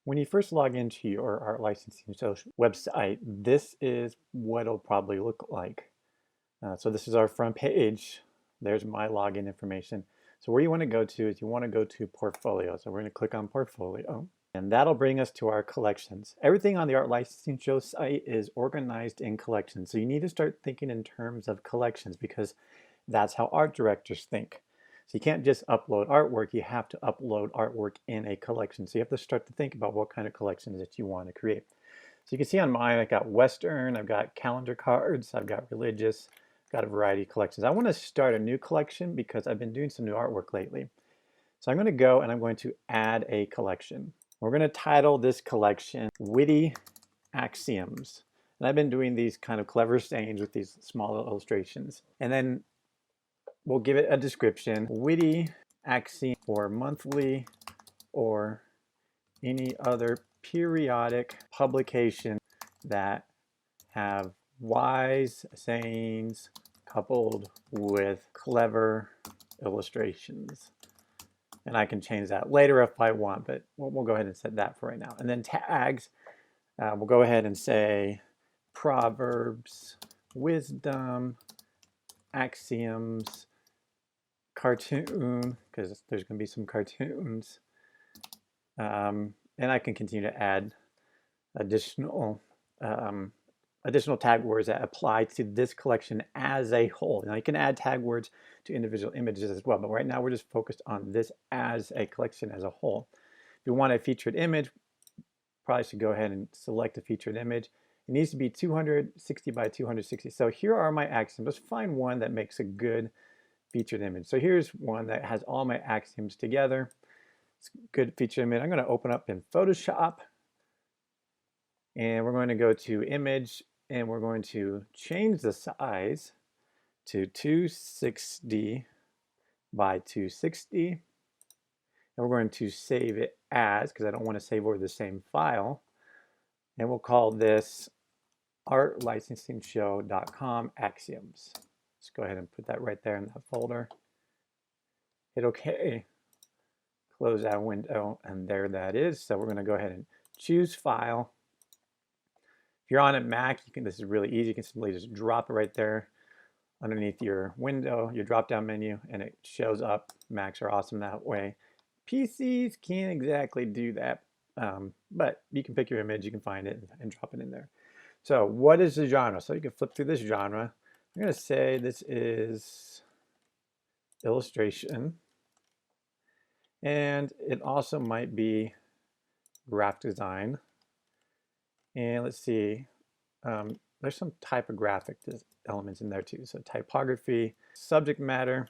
When you first log into your art licensing social website, this is what it'll probably look like. So this is our front page. There's my login information. So where you want to go to is you want to go to Portfolio. So we're going to click on Portfolio, and that'll bring us to our collections. Everything on the art licensing show site is organized in collections. So you need to start thinking in terms of collections because that's how art directors think. So you can't just upload artwork, you have to upload artwork in a collection. So you have to start to think about what kind of collections that you want to create. So you can see on mine, I've got Western, I've got calendar cards, I've got religious, I've got a variety of collections. I want to start a new collection because I've been doing some new artwork lately. So I'm going to go and I'm going to add a collection. We're going to title this collection Witty Axioms. And I've been doing these kind of clever sayings with these small illustrations. And then we'll give it a description, witty axiom for monthly or any other periodic publication that have wise sayings coupled with clever illustrations. And I can change that later if I want, but we'll go ahead and set that for right now. And then tags, we'll go ahead and say proverbs, wisdom, axioms, cartoon, because there's going to be some cartoons. And I can continue to add additional additional tag words that apply to this collection as a whole. Now you can add tag words to individual images as well, but right now we're just focused on this as a collection as a whole. If you want a featured image, probably should go ahead and select a featured image. It needs to be 260 by 260. So here are my axioms. Let's find one that makes a good featured image. So here's one that has all my axioms together. It's a good featured image. I'm going to open up in Photoshop, and we're going to go to image, and we're going to change the size to 260 by 260. And we're going to save it as, because I don't want to save over the same file. And we'll call this artlicensingshow.com axioms. Let's go ahead and put that right there in that folder. Hit OK. Close that window, and there that is. So we're going to go ahead and choose file. If you're on a Mac, you can. This is really easy. You can simply just drop it right there underneath your window, your drop-down menu, and it shows up. Macs are awesome that way. PCs can't exactly do that, but you can pick your image, you can find it, and drop it in there. So what is the genre? So you can flip through this genre. I'm going to say this is illustration. And it also might be graphic design. And let's see, there's some typographic elements in there too. So typography, subject matter,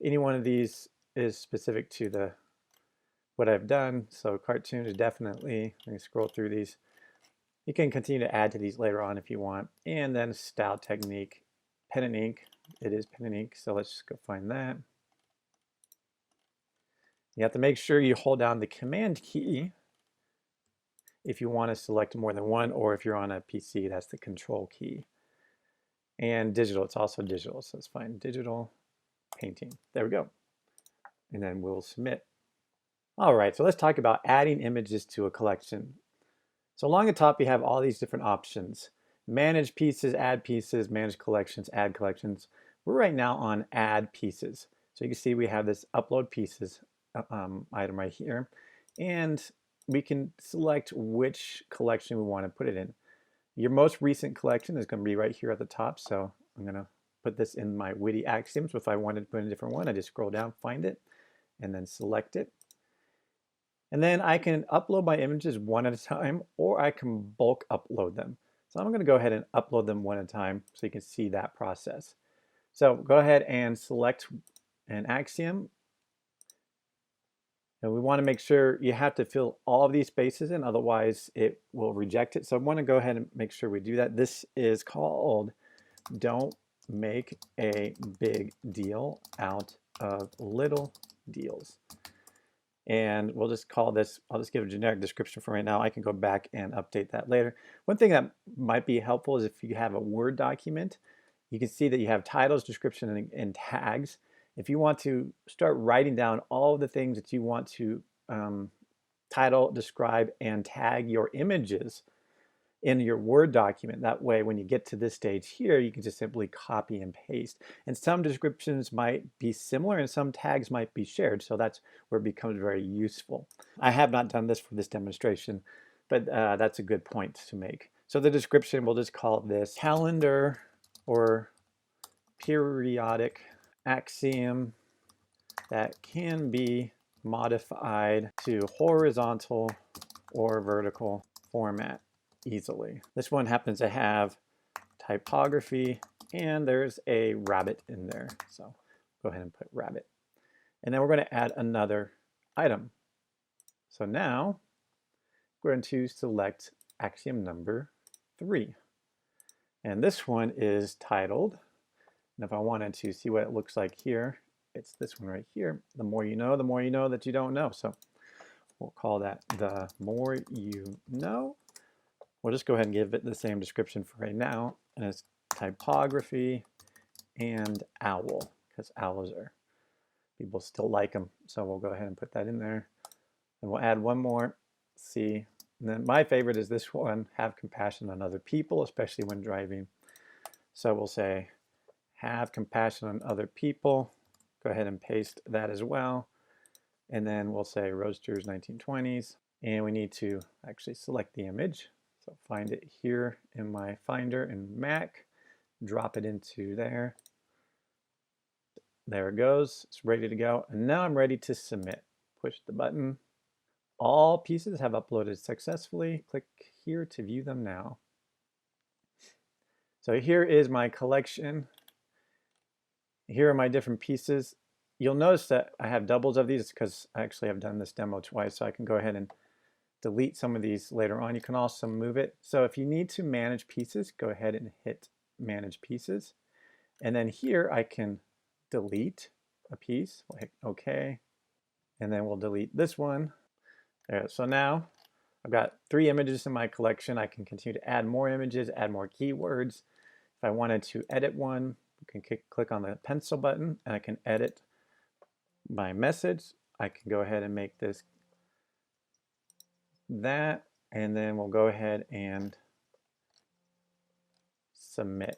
any one of these is specific to what I've done. So cartoon is definitely, let me scroll through these. You can continue to add to these later on if you want. And then style technique, pen and ink. It is pen and ink, so let's just go find that. You have to make sure you hold down the command key if you want to select more than one, or if you're on a PC, that's the control key. And digital, it's also digital, so let's find digital painting. There we go. And then we'll submit. All right, so let's talk about adding images to a collection. So along the top, you have all these different options. Manage pieces, manage collections, add collections. We're right now on add pieces. So you can see we have this upload pieces item right here. And we can select which collection we want to put it in. Your most recent collection is going to be right here at the top. So I'm going to put this in my witty axioms. If I wanted to put in a different one, I just scroll down, find it, and then select it. And then I can upload my images one at a time, or I can bulk upload them. So I'm going to go ahead and upload them one at a time so you can see that process. So go ahead and select an axiom. And we want to make sure you have to fill all of these spaces in, otherwise it will reject it. So I want to go ahead and make sure we do that. This is called Don't Make a Big Deal Out of Little Deals. And we'll just call this, I'll just give a generic description for right now. I can go back and update that later. One thing that might be helpful is if you have a Word document, you can see that you have titles, description, and tags. If you want to start writing down all of the things that you want to title, describe, and tag your images in your Word document. That way, when you get to this stage here, you can just simply copy and paste. And some descriptions might be similar and some tags might be shared. So that's where it becomes very useful. I have not done this for this demonstration, but that's a good point to make. So the description, we'll just call this calendar or periodic axiom that can be modified to horizontal or vertical format easily. This one happens to have typography and there's a rabbit in there. So go ahead and put rabbit. And then we're going to add another item. So now we're going to select axiom number 3. And this one is titled, and if I wanted to see what it looks like here, it's this one right here. The more you know that you don't know. So we'll call that the more you know. We'll just go ahead and give it the same description for right now, and it's typography and owl, because owls are, people still like them. So we'll go ahead and put that in there. And we'll add one more, C. And then my favorite is this one, have compassion on other people, especially when driving. So we'll say, have compassion on other people. Go ahead and paste that as well. And then we'll say Roadsters 1920s. And we need to actually select the image. So find it here in my Finder in Mac, drop it into there. There it goes, it's ready to go. And now I'm ready to submit. Push the button. All pieces have uploaded successfully. Click here to view them now. So here is my collection. Here are my different pieces. You'll notice that I have doubles of these because I actually have done this demo twice, so I can go ahead and delete some of these later on. You can also move it. So if you need to manage pieces, go ahead and hit manage pieces. And then here I can delete a piece. We'll hit OK. And then we'll delete this one. There. So now I've got 3 images in my collection. I can continue to add more images, add more keywords. If I wanted to edit one, you can click on the pencil button and I can edit my message. I can go ahead and make this that, and then we'll go ahead and submit.